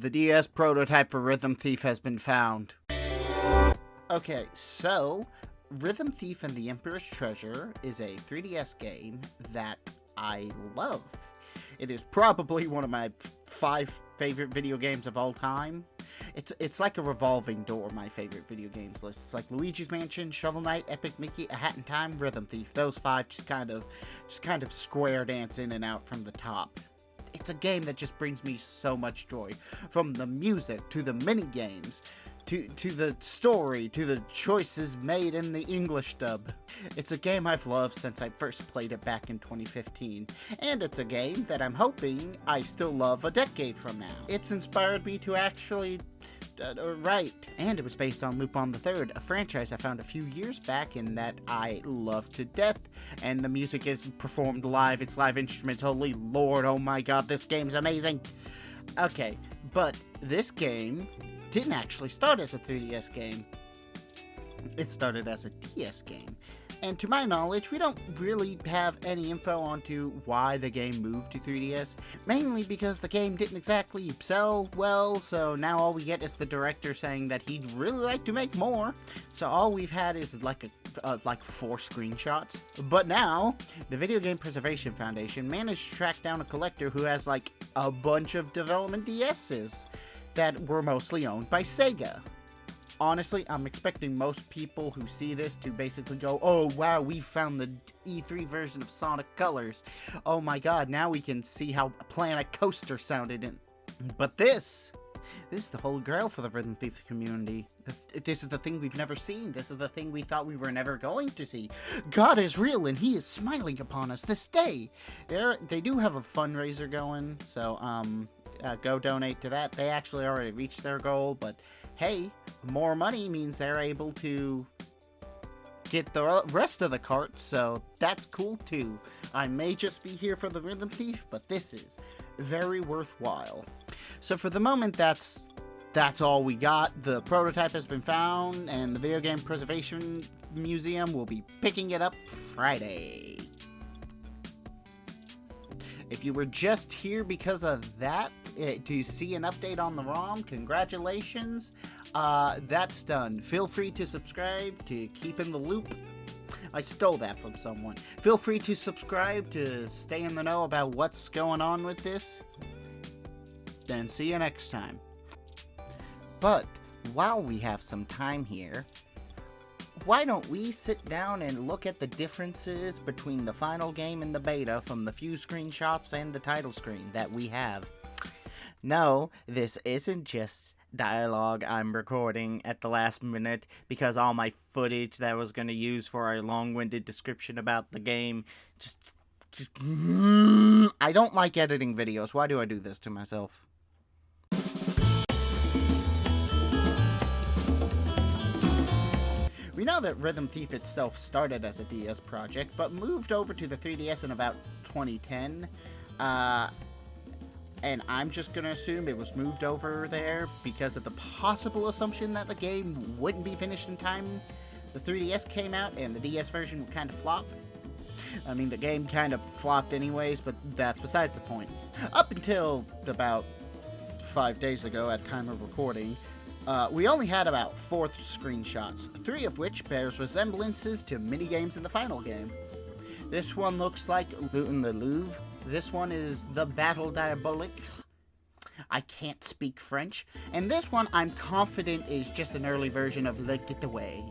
The DS prototype for Rhythm Thief has been found. Okay, so Rhythm Thief and the Emperor's Treasure is a 3DS game that I love. It is probably one of my 5 favorite video games of all time. It's like a revolving door, my favorite video games list. It's like Luigi's Mansion, Shovel Knight, Epic Mickey, A Hat in Time, Rhythm Thief. Those 5 just kind of square dance in and out from the top. It's a game that just brings me so much joy. From the music, to the mini games, to the story, to the choices made in the English dub. It's a game I've loved since I first played it back in 2015, and it's a game that I'm hoping I still love a decade from now. It's inspired me to actually write, and it was based on Lupin III, a franchise I found a few years back and that I love to death, and the music is performed live, it's live instruments, holy lord, oh my god, this game's amazing! Okay, but this game didn't actually start as a 3DS game. It started as a DS game. And to my knowledge, we don't really have any info onto why the game moved to 3DS, mainly because the game didn't exactly sell well, so now all we get is the director saying that he'd really like to make more. So all we've had is like 4 screenshots. But now, the Video Game Preservation Foundation managed to track down a collector who has like a bunch of development DSs that were mostly owned by Sega. Honestly, I'm expecting most people who see this to basically go, oh wow, we found the E3 version of Sonic Colors. Oh my god, now we can see how Planet Coaster sounded. But this is the holy grail for the Rhythm Thief community. This is the thing we've never seen. This is the thing we thought we were never going to see. God is real and he is smiling upon us this day. They do have a fundraiser going, so go donate to that. They actually already reached their goal, but hey, more money means they're able to get the rest of the carts, so that's cool too. I may just be here for the Rhythm Thief, but this is very worthwhile. So for the moment, that's all we got. The prototype has been found, and the Video Game Preservation Museum will be picking it up Friday. If you were just here because of that, to see an update on the ROM, congratulations. That's done. Feel free to subscribe to keep in the loop. I stole that from someone. Feel free to subscribe to stay in the know about what's going on with this. Then see you next time. But while we have some time here, why don't we sit down and look at the differences between the final game and the beta from the few screenshots and the title screen that we have. No, this isn't just dialogue I'm recording at the last minute because all my footage that I was going to use for a long-winded description about the game just I don't like editing videos. Why do I do this to myself? We know that Rhythm Thief itself started as a DS project, but moved over to the 3DS in about 2010. And I'm just going to assume it was moved over there because of the possible assumption that the game wouldn't be finished in time the 3DS came out and the DS version would kind of flop. I mean, the game kind of flopped anyways, but that's besides the point. Up until about 5 days ago at time of recording, we only had about 4 screenshots, 3 of which bears resemblances to minigames in the final game. This one looks like Loot in the Louvre. This one is The Battle Diabolique. I can't speak French. And this one I'm confident is just an early version of Le Getaway.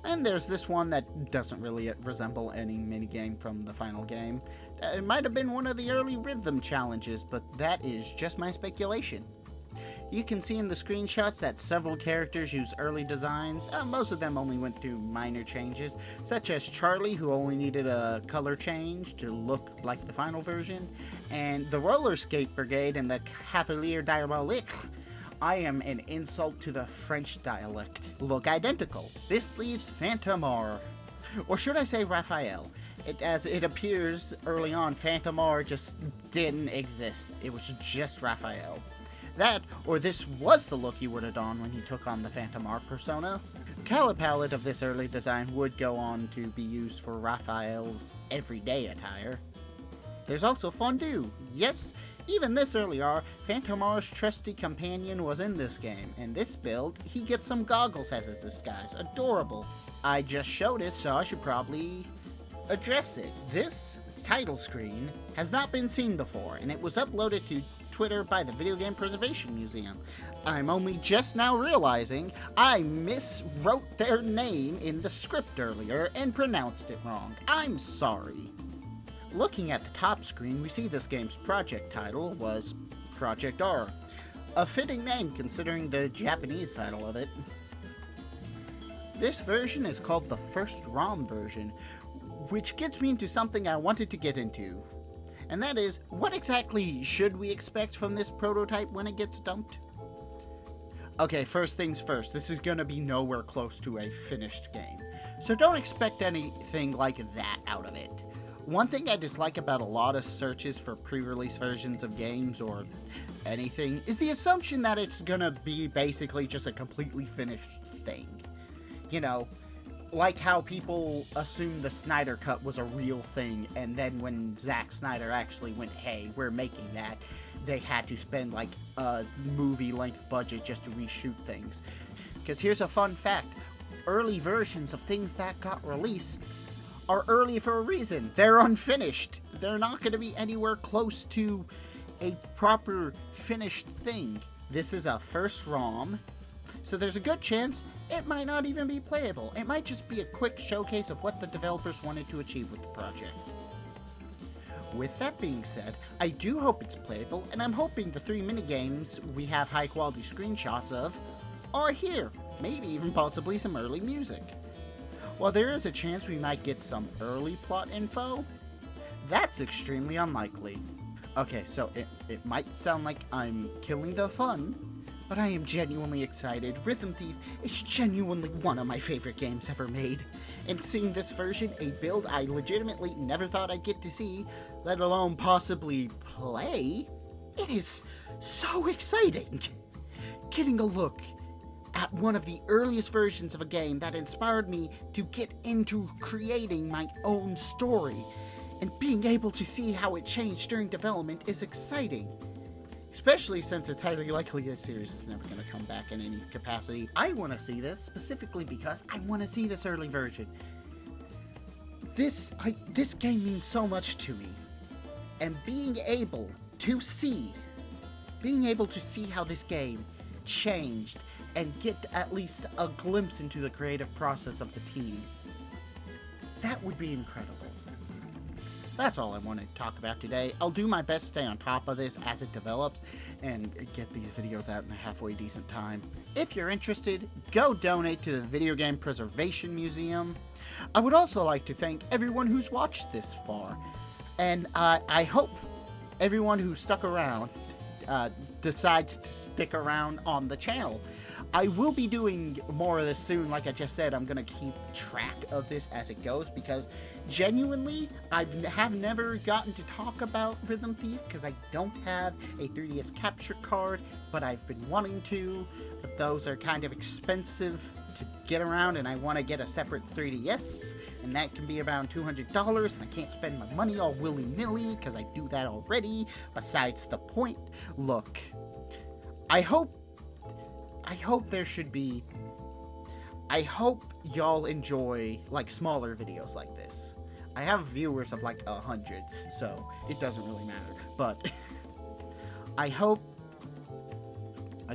And there's this one that doesn't really resemble any minigame from the final game. It might have been one of the early rhythm challenges, but that is just my speculation. You can see in the screenshots that several characters use early designs. Most of them only went through minor changes, such as Charlie, who only needed a color change to look like the final version, and the Roller Skate Brigade and the Cavalier Diabolique. I am an insult to the French dialect. Look identical. This leaves Phantomar, or should I say Raphael. As it appears early on, Phantomar just didn't exist. It was just Raphael. That, or this was the look he would have donned when he took on the Phantomar persona. The color palette of this early design would go on to be used for Raphael's everyday attire. There's also fondue. Yes, even this early on, Phantomar's trusty companion was in this game. In this build, he gets some goggles as a disguise. Adorable. I just showed it, so I should probably address it. This title screen has not been seen before, and it was uploaded to Twitter by the Video Game Preservation Museum. I'm only just now realizing I miswrote their name in the script earlier and pronounced it wrong. I'm sorry. Looking at the top screen, we see this game's project title was Project R. A fitting name considering the Japanese title of it. This version is called the first ROM version, which gets me into something I wanted to get into. And that is, what exactly should we expect from this prototype when it gets dumped? Okay, first things first, this is gonna be nowhere close to a finished game. So don't expect anything like that out of it. One thing I dislike about a lot of searches for pre-release versions of games or anything is the assumption that it's gonna be basically just a completely finished thing. You know, like how people assume the Snyder Cut was a real thing, and then when Zack Snyder actually went, hey, we're making that, they had to spend like a movie-length budget just to reshoot things. Because here's a fun fact, early versions of things that got released are early for a reason. They're unfinished. They're not going to be anywhere close to a proper finished thing. This is a first ROM, so there's a good chance it might not even be playable. It might just be a quick showcase of what the developers wanted to achieve with the project. With that being said, I do hope it's playable, and I'm hoping the 3 minigames we have high quality screenshots of are here. Maybe even possibly some early music. While there is a chance we might get some early plot info, that's extremely unlikely. Okay, so it might sound like I'm killing the fun, but I am genuinely excited. Rhythm Thief is genuinely one of my favorite games ever made. And seeing this version, a build I legitimately never thought I'd get to see, let alone possibly play, it is so exciting. Getting a look at one of the earliest versions of a game that inspired me to get into creating my own story, and being able to see how it changed during development is exciting. Especially since it's highly likely this series is never going to come back in any capacity. I want to see this specifically because I want to see this early version. This game means so much to me, and being able to see how this game changed and get at least a glimpse into the creative process of the team, that would be incredible. That's all I wanted to talk about today. I'll do my best to stay on top of this as it develops and get these videos out in a halfway decent time. If you're interested, go donate to the Video Game Preservation Museum. I would also like to thank everyone who's watched this far, and I hope everyone who stuck around decides to stick around on the channel. I will be doing more of this soon. Like I just said, I'm going to keep track of this as it goes, because genuinely, I have never gotten to talk about Rhythm Thief because I don't have a 3DS capture card, but I've been wanting to. But those are kind of expensive to get around, and I want to get a separate 3DS, and that can be around $200, and I can't spend my money all willy-nilly because I do that already. Besides the point, look, I hope y'all enjoy like smaller videos like this. I have viewers of like 100, so it doesn't really matter. But I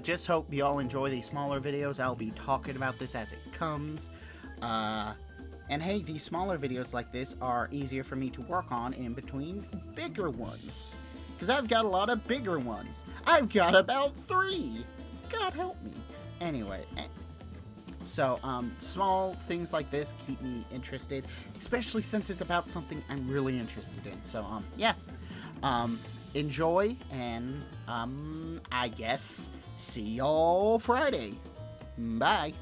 just hope y'all enjoy these smaller videos. I'll be talking about this as it comes. And hey, these smaller videos like this are easier for me to work on in between bigger ones, because I've got a lot of bigger ones. I've got about 3. God help me. Anyway, so small things like this keep me interested, especially since it's about something I'm really interested in. So yeah, enjoy, and I guess see y'all Friday. Bye.